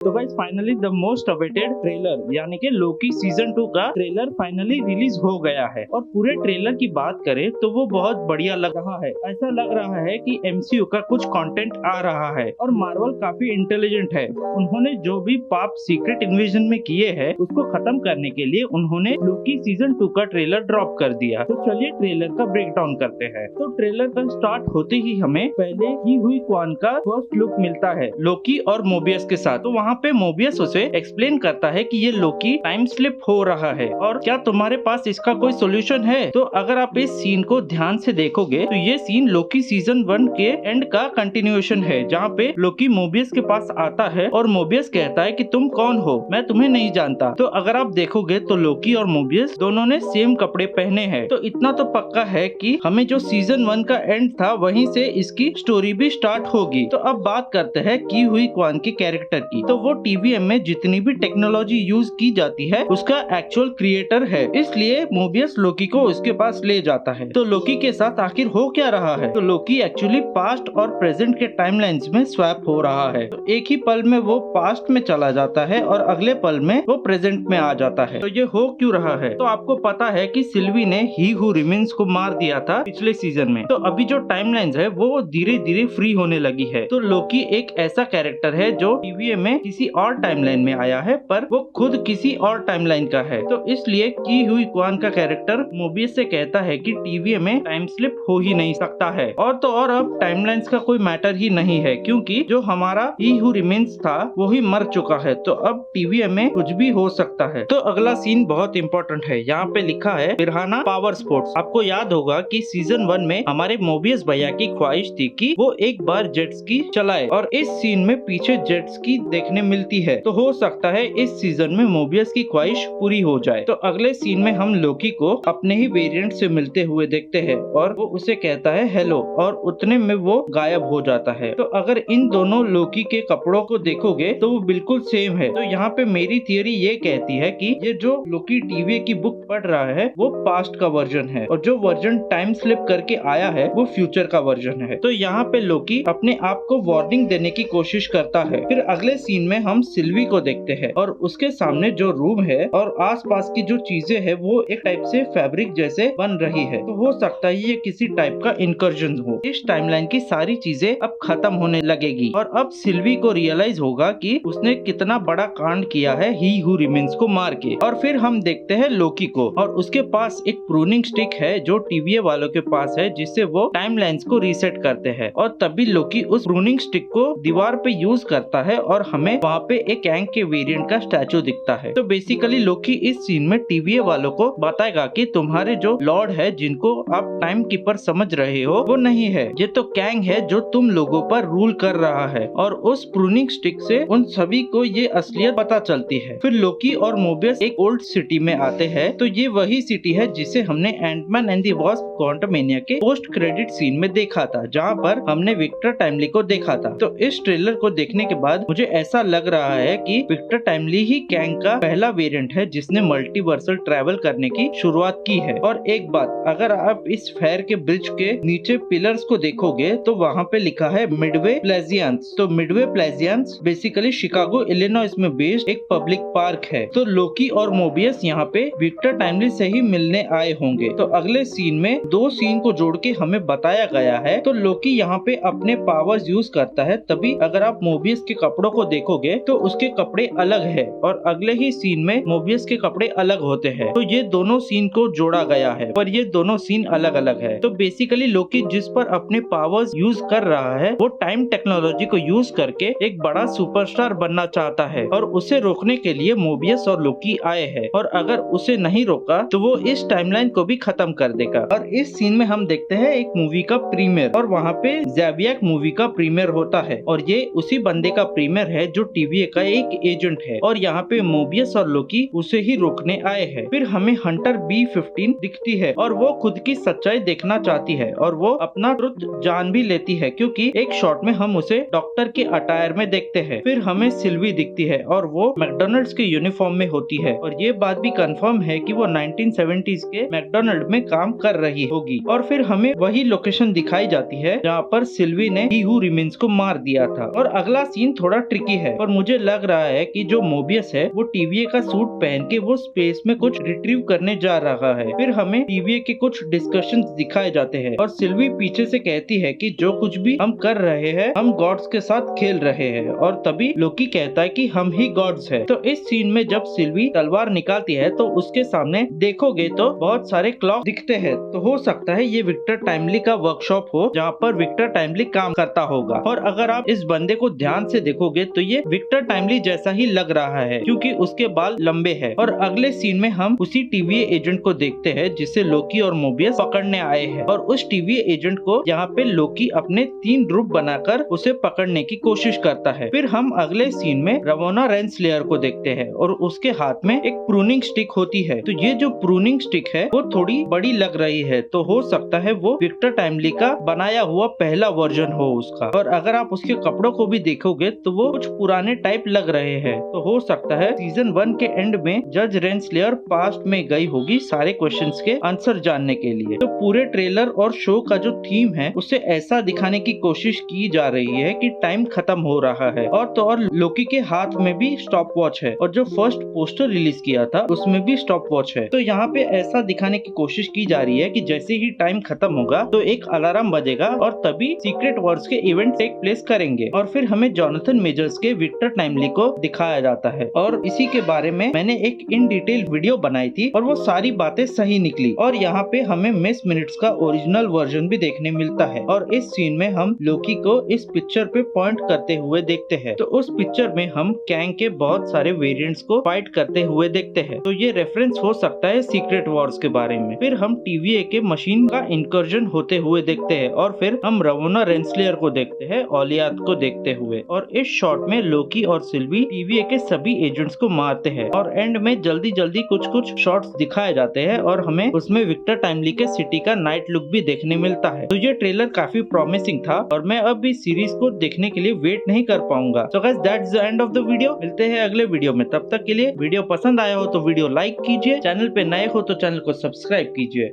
तो guys finally the most awaited trailer यानी कि लोकी सीजन 2 का ट्रेलर फाइनली रिलीज हो गया है। और पूरे ट्रेलर की बात करें तो वो बहुत बढ़िया लग रहा है। ऐसा लग रहा है कि एमसीयू का कुछ कंटेंट आ रहा है और मार्वल काफी इंटेलिजेंट है। उन्होंने जो भी पाप सीक्रेट इन्वेजन में किए हैं उसको खत्म करने के लिए उन्होंने लोकी सीजन 2 का ट्रेलर ड्रॉप कर दिया। तो चलिए ट्रेलर का ब्रेक डाउन करते हैं। तो ट्रेलर का स्टार्ट होते ही हमें पहले ही हुई क्वान का फर्स्ट लुक मिलता है लोकी और मोबियस के साथ। तो वहाँ पे मोबियस उसे एक्सप्लेन करता है कि ये लोकी टाइम स्लिप हो रहा है और क्या तुम्हारे पास इसका कोई सोल्यूशन है। तो अगर आप इस सीन को ध्यान से देखोगे तो ये सीन लोकी सीजन 1 के एंड का कंटिन्यूएशन है, जहाँ पे लोकी मोबियस के पास आता है और मोबियस कहता है कि तुम कौन हो, मैं तुम्हें नहीं जानता। तो अगर आप देखोगे तो लोकी और मोबियस दोनों ने सेम कपड़े पहने हैं। तो इतना तो पक्का है कि हमें जो सीजन 1 का एंड था वहीं से इसकी स्टोरी भी स्टार्ट होगी। तो अब बात करते हैं की हुई क्वान के कैरेक्टर की। तो वो टीवीएम में जितनी भी टेक्नोलॉजी यूज की जाती है उसका एक्चुअल क्रिएटर है, इसलिए मोबियस लोकी को उसके पास ले जाता है। तो लोकी के साथ आखिर हो क्या रहा है। तो लोकी एक्चुअली पास्ट और प्रेजेंट के टाइमलाइंस में स्वैप हो रहा है। तो एक ही पल में वो पास्ट में चला जाता है और अगले पल में वो प्रेजेंट में आ जाता है। तो ये हो क्यों रहा है। तो आपको पता है कि सिल्वी ने ही हू रिमेन्स को मार दिया था पिछले सीजन में। तो अभी जो टाइमलाइंस है वो धीरे धीरे फ्री होने लगी है। तो लोकी एक ऐसा कैरेक्टर है जो टीवीएम में किसी और टाइमलाइन में आया है पर वो खुद किसी और टाइमलाइन का है। तो इसलिए की हुई क्वान का कैरेक्टर मोबियस से कहता है कि टीवीएम में टाइम स्लिप हो ही नहीं सकता है। और तो और अब टाइमलाइंस का कोई मैटर ही नहीं है, क्योंकि जो हमारा ही हू रिमेन्स था वो ही मर चुका है। तो अब टीवीएम में कुछ भी हो सकता है। तो अगला सीन बहुत इंपॉर्टेंट है। यहाँ पे लिखा है फिरहाना पावर स्पोर्ट्स। आपको याद होगा कि सीजन 1 में हमारे मोबियस भैया की ख्वाहिश थी कि वो एक बार जेट्स की चलाए और इस सीन में पीछे जेट्स की देखने मिलती है। तो हो सकता है इस सीजन में मोबियस की ख्वाहिश पूरी हो जाए। तो अगले सीन में हम लोकी को अपने ही वेरिएंट से मिलते हुए देखते हैं और वो उसे कहता है हेलो और उतने में वो गायब हो जाता है। तो अगर इन दोनों लोकी के कपड़ों को देखोगे तो वो बिल्कुल सेम है। तो यहाँ पे मेरी थियरी ये कहती है कि ये जो लोकी टीवी की बुक पढ़ रहा है वो पास्ट का वर्जन है और जो वर्जन टाइम स्लिप करके आया है वो फ्यूचर का वर्जन है। तो यहाँ पे लोकी अपने आप को वार्निंग देने की कोशिश करता है। फिर अगले सीन में हम सिल्वी को देखते हैं और उसके सामने जो रूम है और आसपास की जो चीजें है वो एक टाइप से फैब्रिक जैसे बन रही है। तो हो सकता है ये किसी टाइप का इंकर्जन हो। इस टाइमलाइन की सारी चीजें अब खत्म होने लगेगी और अब सिल्वी को रियलाइज होगा कि उसने कितना बड़ा कांड किया है ही हू रिमेन्स को मार के। और फिर हम देखते हैं लोकी को और उसके पास एक प्रूनिंग स्टिक है जो टीवीए वालों के पास है, जिससे वो टाइमलाइंस को रीसेट करते हैं। और तभी लोकी उस प्रूनिंग स्टिक को दीवार पे यूज करता है और हमें वहाँ पे एक कैंग के वेरिएंट का स्टैचू दिखता है। तो बेसिकली लोकी इस सीन में टीवीए वालों को बताएगा कि तुम्हारे जो लॉर्ड है जिनको आप टाइम कीपर समझ रहे हो वो नहीं है, ये तो कैंग है जो तुम लोगों पर रूल कर रहा है। और उस प्रूनिंग स्टिक से उन सभी को ये असलियत पता चलती है। फिर लोकी और मोबियस एक ओल्ड सिटी में आते हैं। तो ये वही सिटी है जिसे हमने Ant Man and the Wasp Quantumania के पोस्ट क्रेडिट सीन में देखा था, जहाँ पर हमने विक्टर टाइमली को देखा था। तो इस ट्रेलर को देखने के बाद मुझे ऐसा लग रहा है कि विक्टर टाइमली ही कैंग का पहला वेरिएंट है जिसने मल्टीवर्सल ट्रैवल करने की शुरुआत की है। और एक बात, अगर आप इस फेयर के ब्रिज के नीचे पिलर्स को देखोगे तो वहाँ पे लिखा है मिडवे प्लेजियंस। तो मिडवे प्लेजियंस बेसिकली शिकागो इलिनॉइस में बेस्ड एक पब्लिक पार्क है। तो लोकी और मोबियस यहाँ पे विक्टर टाइमली से ही मिलने आए होंगे। तो अगले सीन में दो सीन को जोड़ के हमें बताया गया है। तो लोकी यहाँ पे अपने पावर्स यूज करता है, तभी अगर आप मोबियस के कपड़ों को देखोगे तो उसके कपड़े अलग है और अगले ही सीन में मोबियस के कपड़े अलग होते हैं। तो ये दोनों सीन को जोड़ा गया है पर ये दोनों सीन अलग अलग है। तो बेसिकली लोकी जिस पर अपने पावर्स यूज कर रहा है वो टाइम टेक्नोलॉजी को यूज करके एक बड़ा सुपरस्टार बनना चाहता है और उसे रोकने के लिए मोबियस और लोकी आए हैं। और अगर उसे नहीं रोका तो वो इस टाइमलाइन को भी खत्म कर देगा। और इस सीन में हम देखते हैं एक मूवी का प्रीमियर और वहाँ पे ज़ेवियक मूवी का प्रीमियर होता है और ये उसी बंदे का प्रीमियर है जो टीवीए का एक एजेंट है और यहाँ पे मोबियस और लोकी उसे ही रोकने आए हैं। फिर हमें हंटर B-15 दिखती है और वो खुद की सच्चाई देखना चाहती है और वो अपना ट्रुथ जान भी लेती है, क्योंकि एक शॉट में हम उसे डॉक्टर के अटायर में देखते हैं। फिर हमें सिल्वी दिखती है और वो मैकडोनल्ड्स के यूनिफॉर्म में होती है और ये बात भी कंफर्म है कि वो 1970s के मैकडोनल्ड में काम कर रही होगी। और फिर हमें वही लोकेशन दिखाई जाती है जहाँ पर सिल्वी ने ही हू रिमेन्स को मार दिया था। और अगला सीन थोड़ा ट्रिकी है हैं। पर मुझे लग रहा है कि जो मोबियस है वो टीवीए का सूट पहन के वो स्पेस में कुछ रिट्रीव करने जा रहा है। फिर हमें टीवीए के कुछ डिस्कशंस दिखाए जाते हैं और सिल्वी पीछे से कहती है कि जो कुछ भी हम कर रहे हैं हम गॉड्स के साथ खेल रहे हैं, और तभी लोकी कहता है कि हम ही गॉड्स हैं। तो इस सीन में जब सिल्वी तलवार निकालती है तो उसके सामने देखोगे तो बहुत सारे क्लॉक दिखते हैं। तो हो सकता है ये विक्टर टाइमली का वर्कशॉप हो जहाँ पर विक्टर टाइमली काम करता होगा। और अगर आप इस बंदे को ध्यान से देखोगे तो ये विक्टर टाइमली जैसा ही लग रहा है क्योंकि उसके बाल लंबे हैं। और अगले सीन में हम उसी टीवीए एजेंट को देखते हैं जिसे लोकी और मोबियस पकड़ने आए हैं, और उस टीवीए एजेंट को यहाँ पे लोकी अपने 3 रूप बनाकर उसे पकड़ने की कोशिश करता है। फिर हम अगले सीन में रवोना रेंसलेयर को देखते हैं और उसके हाथ में एक प्रूनिंग स्टिक होती है। तो ये जो प्रूनिंग स्टिक है वो थोड़ी बड़ी लग रही है, तो हो सकता है वो विक्टर टाइमली का बनाया हुआ पहला वर्जन हो उसका। और अगर आप उसके कपड़ों को भी देखोगे तो वो कुछ पुराने टाइप लग रहे हैं। तो हो सकता है सीजन 1 के एंड में जज रेंसलेयर पास्ट में गई होगी सारे क्वेश्चंस के आंसर जानने के लिए। तो पूरे ट्रेलर और शो का जो थीम है उसे ऐसा दिखाने की कोशिश की जा रही है कि टाइम खत्म हो रहा है। और तो और लोकी के हाथ में भी स्टॉप वॉच है और जो फर्स्ट पोस्टर रिलीज किया था उसमें भी स्टॉप वॉच है। तो यहाँ पे ऐसा दिखाने की कोशिश की जा रही है कि जैसे ही टाइम खत्म होगा तो एक अलार्म बजेगा और तभी सीक्रेट वॉर्स के इवेंट टेक प्लेस करेंगे। और फिर हमें जॉनथन मेजर्स के विक्टर टाइमली को दिखाया जाता है और इसी के बारे में मैंने एक इन डिटेल वीडियो बनाई थी और वो सारी बातें सही निकली। और यहाँ पे हमें मिस मिनट्स का ओरिजिनल वर्जन भी देखने मिलता है और इस सीन में हम लोकी को इस पिक्चर पे पॉइंट करते हुए देखते हैं। तो उस पिक्चर में हम कैंग के बहुत सारे वेरिएंट्स को फाइट करते हुए देखते हैं। तो ये रेफरेंस हो सकता है सीक्रेट वॉर्स के बारे में। फिर हम टीवीए के मशीन का इंकर्जन होते हुए देखते हैं और फिर हम रवोना रेंसलेयर को देखते हैं ओलियाथ को देखते हुए। और इस शॉट में लोकी और सिल्वी टीवीए के सभी एजेंट्स को मारते हैं और एंड में जल्दी जल्दी कुछ शॉट्स दिखाए जाते हैं और हमें उसमें विक्टर टाइमली के सिटी का नाइट लुक भी देखने मिलता है। तो ये ट्रेलर काफी प्रॉमिसिंग था और मैं अब इस सीरीज को देखने के लिए वेट नहीं कर पाऊंगा। So guys that's the end of the video. मिलते हैं अगले वीडियो में, तब तक के लिए वीडियो पसंद आया हो तो वीडियो लाइक कीजिए, चैनल पे नए हो तो चैनल को सब्सक्राइब कीजिए।